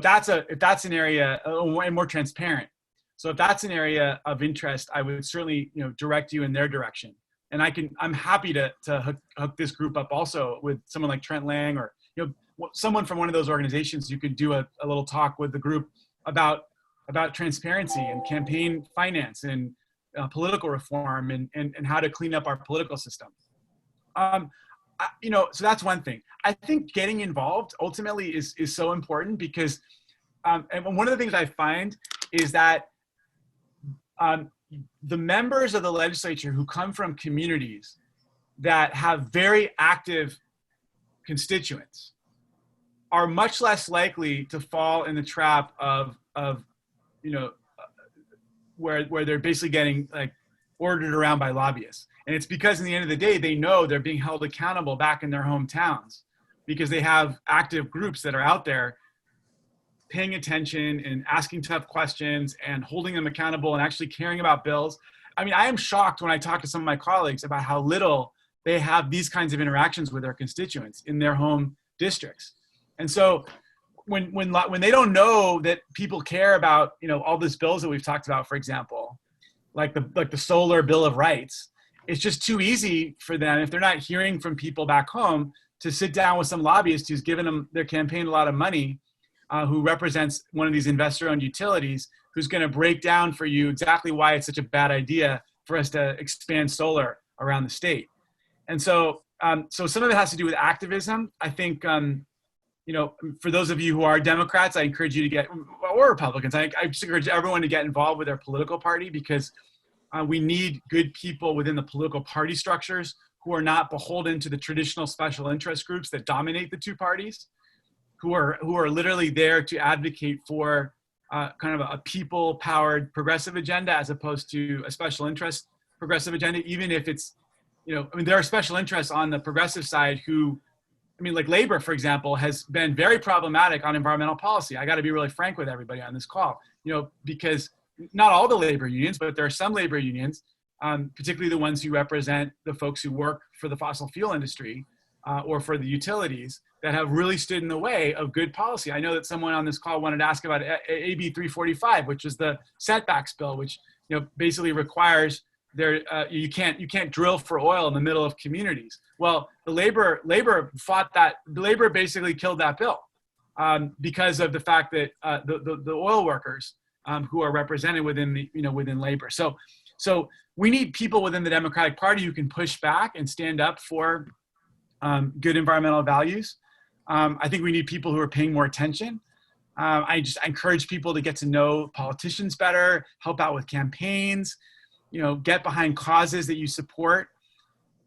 [SPEAKER 6] that's an area, and more transparent. So if that's an area of interest, I would certainly direct you in their direction. And I'm happy to hook this group up also with someone like Trent Lang, or someone from one of those organizations. You could do a little talk with the group about transparency and campaign finance and political reform and how to clean up our political system. So that's one thing. I think getting involved ultimately is so important, because and one of the things I find is that the members of the legislature who come from communities that have very active constituents are much less likely to fall in the trap of where they're basically getting ordered around by lobbyists. And it's because in the end of the day, they know they're being held accountable back in their hometowns, because they have active groups that are out there paying attention and asking tough questions and holding them accountable and actually caring about bills. I am shocked when I talk to some of my colleagues about how little they have these kinds of interactions with their constituents in their home districts. And so when they don't know that people care about, all these bills that we've talked about, for example, like the solar Bill of Rights, it's just too easy for them, if they're not hearing from people back home, to sit down with some lobbyist who's given them their campaign a lot of money, who represents one of these investor-owned utilities, who's going to break down for you exactly why it's such a bad idea for us to expand solar around the state. And so, so some of it has to do with activism. I think, for those of you who are Democrats, I encourage you to get, or Republicans, I just encourage everyone to get involved with their political party, because we need good people within the political party structures who are not beholden to the traditional special interest groups that dominate the two parties, who are literally there to advocate for kind of a people-powered progressive agenda as opposed to a special interest progressive agenda, even if it's, there are special interests on the progressive side who, like labor, for example, has been very problematic on environmental policy. I got to be really frank with everybody on this call, because not all the labor unions, but there are some labor unions, particularly the ones who represent the folks who work for the fossil fuel industry or for the utilities, that have really stood in the way of good policy. I know that someone on this call wanted to ask about AB 345, which is the setbacks bill, which basically requires you can't drill for oil in the middle of communities. Well, the labor fought that. The labor basically killed that bill because of the fact that the oil workers who are represented within within labor. So we need people within the Democratic Party who can push back and stand up for good environmental values. I think we need people who are paying more attention. I encourage people to get to know politicians better, help out with campaigns, get behind causes that you support,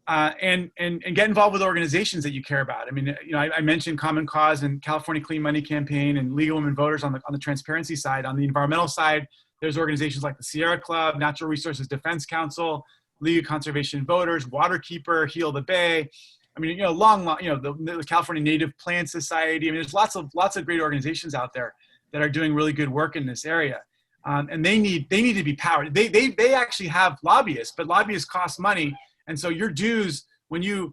[SPEAKER 6] and get involved with organizations that you care about. I mentioned Common Cause and California Clean Money Campaign and League of Women Voters on the transparency side. On the environmental side, there's organizations like the Sierra Club, Natural Resources Defense Council, League of Conservation Voters, Waterkeeper, Heal the Bay. The California Native Plant Society. There's lots of great organizations out there that are doing really good work in this area. And they need to be powered. They actually have lobbyists, but lobbyists cost money. And so your dues, when you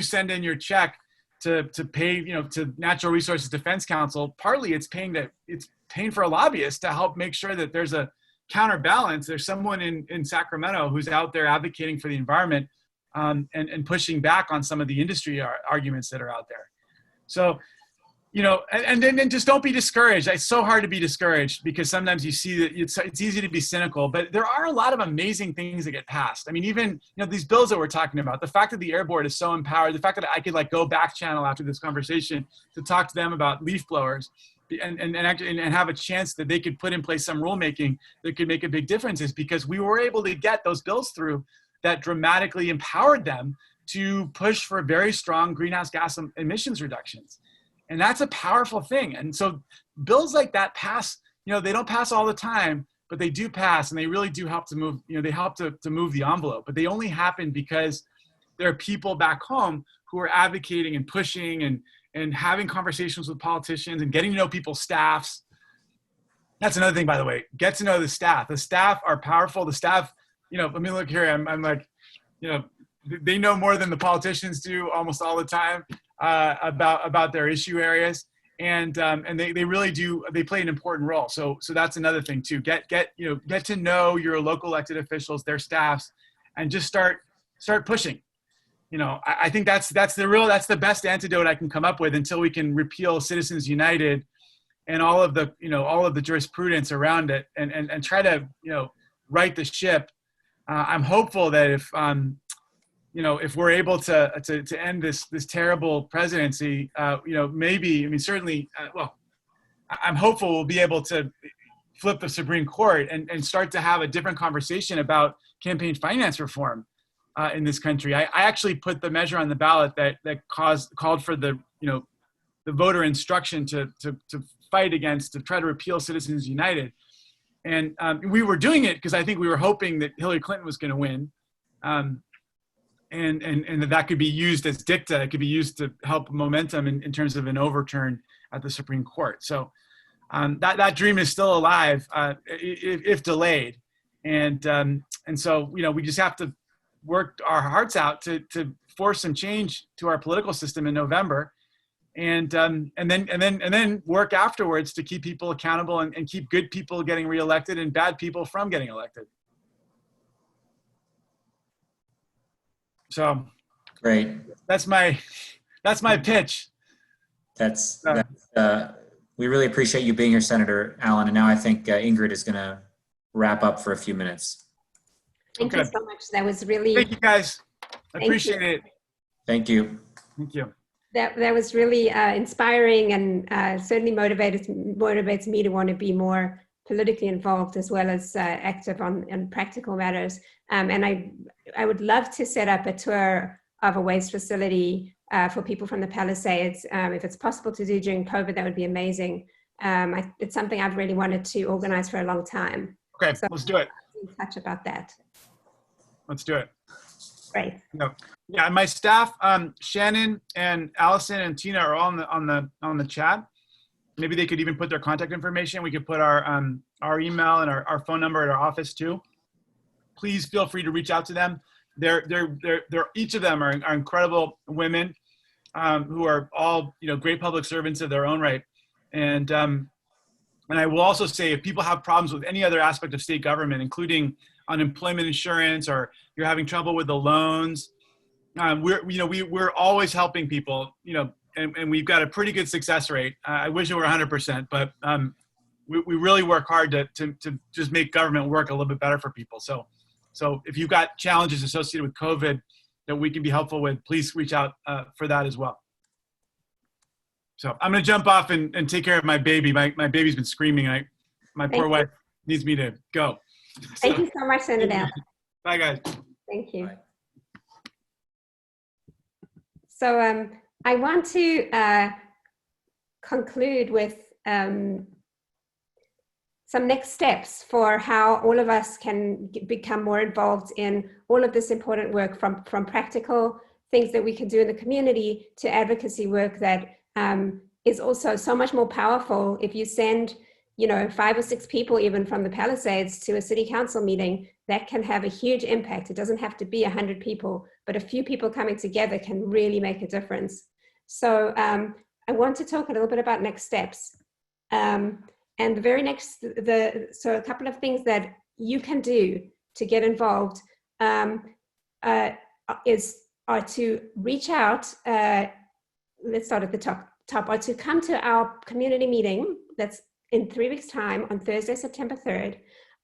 [SPEAKER 6] send in your check to pay, to Natural Resources Defense Council, partly it's paying for a lobbyist to help make sure that there's a counterbalance. There's someone in Sacramento who's out there advocating for the environment and pushing back on some of the industry arguments that are out there. So, and then just don't be discouraged. It's so hard to be discouraged because sometimes you see that it's easy to be cynical, but there are a lot of amazing things that get passed. Even, these bills that we're talking about, the fact that the Air Board is so empowered, the fact that I could go back channel after this conversation to talk to them about leaf blowers and have a chance that they could put in place some rulemaking that could make a big difference, is because we were able to get those bills through that dramatically empowered them to push for very strong greenhouse gas emissions reductions. And that's a powerful thing. And so bills like that pass, they don't pass all the time, but they do pass, and they really do help to move, they help to move the envelope, but they only happen because there are people back home who are advocating and pushing and having conversations with politicians and getting to know people's staffs. That's another thing, by the way, get to know the staff. The staff are powerful. The staff, look here, I'm like, they know more than the politicians do almost all the time about their issue areas. And they really do, they play an important role. So that's another thing too. Get to know your local elected officials, their staffs, and just start pushing. I think that's the best antidote I can come up with until we can repeal Citizens United and all of the jurisprudence around it and try to, right the ship. I'm hopeful that if we're able to end this terrible presidency, maybe, certainly, I'm hopeful we'll be able to flip the Supreme Court and start to have a different conversation about campaign finance reform in this country. I actually put the measure on the ballot that called for the voter instruction to fight against, to try to repeal Citizens United. And we were doing it because I think we were hoping that Hillary Clinton was going to win. And that could be used as dicta. It could be used to help momentum in terms of an overturn at the Supreme Court. So that dream is still alive if delayed. And so, we just have to work our hearts out to force some change to our political system in November. and then work afterwards to keep people accountable and keep good people getting reelected and bad people from getting elected. So
[SPEAKER 2] Great.
[SPEAKER 6] that's my pitch.
[SPEAKER 2] We really appreciate you being here, Senator Allen. And now I think Ingrid is going to wrap up for a few minutes.
[SPEAKER 1] Thank you so much. That was really.
[SPEAKER 6] Thank you, guys. I
[SPEAKER 1] Thank
[SPEAKER 6] appreciate
[SPEAKER 1] you.
[SPEAKER 6] it.
[SPEAKER 2] Thank you.
[SPEAKER 6] Thank you.
[SPEAKER 1] That was really inspiring, and certainly motivates me to want to be more politically involved as well as active on practical matters. And I would love to set up a tour of a waste facility for people from the Palisades. If it's possible to do during COVID, that would be amazing. It's something I've really wanted to organize for a long time.
[SPEAKER 6] Okay,
[SPEAKER 1] so
[SPEAKER 6] let's do it.
[SPEAKER 1] I'll be in touch about that.
[SPEAKER 6] Let's do it.
[SPEAKER 1] Great.
[SPEAKER 6] No. Yeah, and my staff, Shannon and Allison and Tina are all on the chat. Maybe they could even put their contact information. We could put our email and our phone number at our office too. Please feel free to reach out to them. They're each of them are incredible women who are all great public servants of their own right. And I will also say, if people have problems with any other aspect of state government, including unemployment insurance, or you're having trouble with the loans, we're always helping people, and we've got a pretty good success rate. I wish it were 100%, but we really work hard to just make government work a little bit better for people. So if you've got challenges associated with COVID that we can be helpful with, please reach out for that as well. So I'm going to jump off and take care of my baby. My baby's been screaming. My poor wife needs me to go.
[SPEAKER 1] Thank you so much, Senator.
[SPEAKER 6] Bye, guys.
[SPEAKER 1] Thank you.
[SPEAKER 2] Bye.
[SPEAKER 1] So I want to conclude with some next steps for how all of us can become more involved in all of this important work, from practical things that we can do in the community to advocacy work that is also so much more powerful. If you send 5 or 6 people even from the Palisades to a city council meeting, that can have a huge impact. It doesn't have to be 100 people, but a few people coming together can really make a difference. So I want to talk a little bit about next steps. And the very next, so a couple of things that you can do to get involved are to reach out. Let's start at the top, or to come to our community meeting that's in 3 weeks' time on Thursday, September 3rd.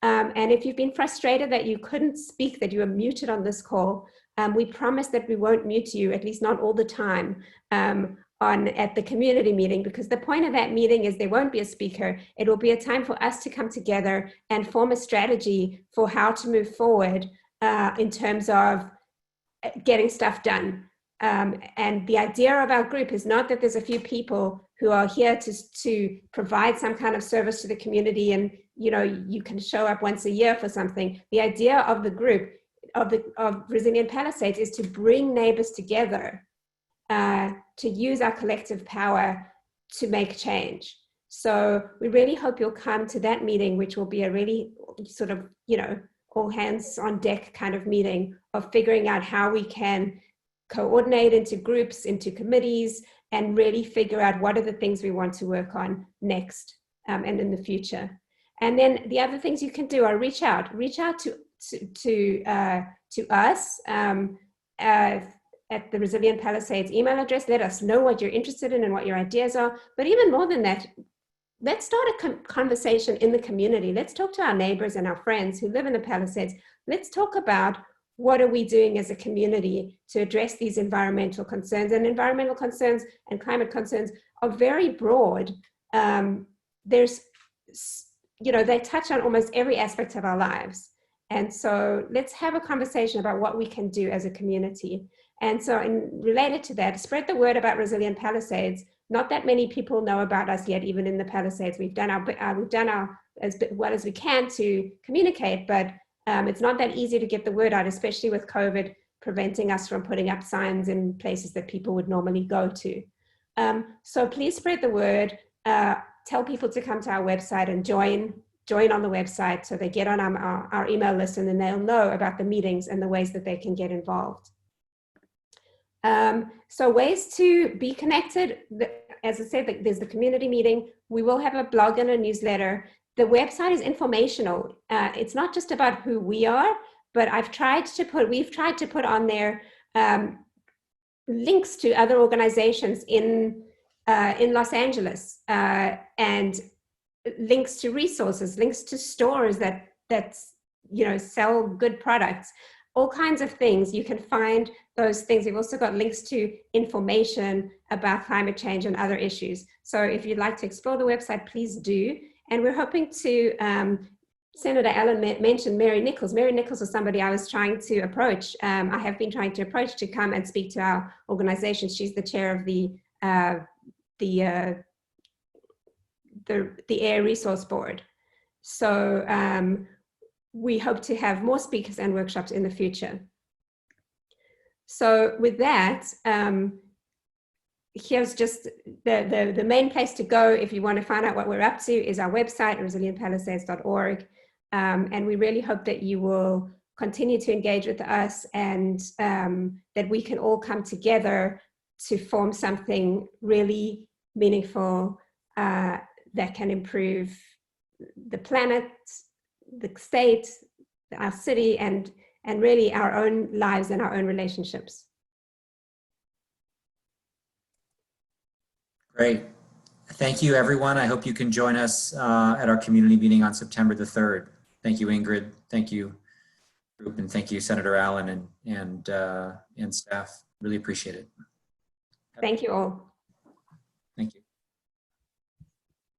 [SPEAKER 1] And if you've been frustrated that you couldn't speak, that you were muted on this call, we promise that we won't mute you, at least not all the time, at the community meeting, because the point of that meeting is there won't be a speaker. It will be a time for us to come together and form a strategy for how to move forward in terms of getting stuff done. And the idea of our group is not that there's a few people who are here to provide some kind of service to the community and you can show up once a year for something. The idea of the group of Resilient Palisades is to bring neighbors together, to use our collective power to make change. So we really hope you'll come to that meeting, which will be a really sort of all hands on deck kind of meeting of figuring out how we can coordinate into groups, into committees, and really figure out what are the things we want to work on next and in the future. And then the other things you can do are reach out to us at the Resilient Palisades email address. Let us know what you're interested in and what your ideas are. But even more than that, let's start a conversation in the community. Let's talk to our neighbors and our friends who live in the Palisades. Let's talk about what are we doing as a community to address these environmental concerns. And environmental concerns and climate concerns are very broad. They touch on almost every aspect of our lives. And so let's have a conversation about what we can do as a community. And so related to that, spread the word about Resilient Palisades. Not that many people know about us yet, even in the Palisades. We've done our as well as we can to communicate, but it's not that easy to get the word out, especially with COVID preventing us from putting up signs in places that people would normally go to. So please spread the word. Tell people to come to our website and join on the website so they get on our email list, and then they'll know about the meetings and the ways that they can get involved. So ways to be connected. as I said, there's the community meeting. We will have a blog and a newsletter. The website is informational. It's not just about who we are, but we've tried to put on there links to other organizations in Los Angeles, and links to resources, links to stores that sell good products, all kinds of things. You can find those things. We've also got links to information about climate change and other issues. So if you'd like to explore the website, please do. And we're hoping to, Senator Allen mentioned Mary Nichols. Mary Nichols is somebody I was trying to approach. I have been trying to approach to come and speak to our organization. She's the chair of the Air Resource Board. So we hope to have more speakers and workshops in the future. So with that, here's just the main place to go if you want to find out what we're up to is our website, resilientpalisades.org. And we really hope that you will continue to engage with us, and that we can all come together to form something really meaningful that can improve the planet, the state, our city, and really our own lives and our own relationships.
[SPEAKER 2] Great. Thank you, everyone. I hope you can join us at our community meeting on September the 3rd. Thank you, Ingrid. Thank you, group, and thank you, Senator Allen and staff. Really appreciate it.
[SPEAKER 1] Thank you all.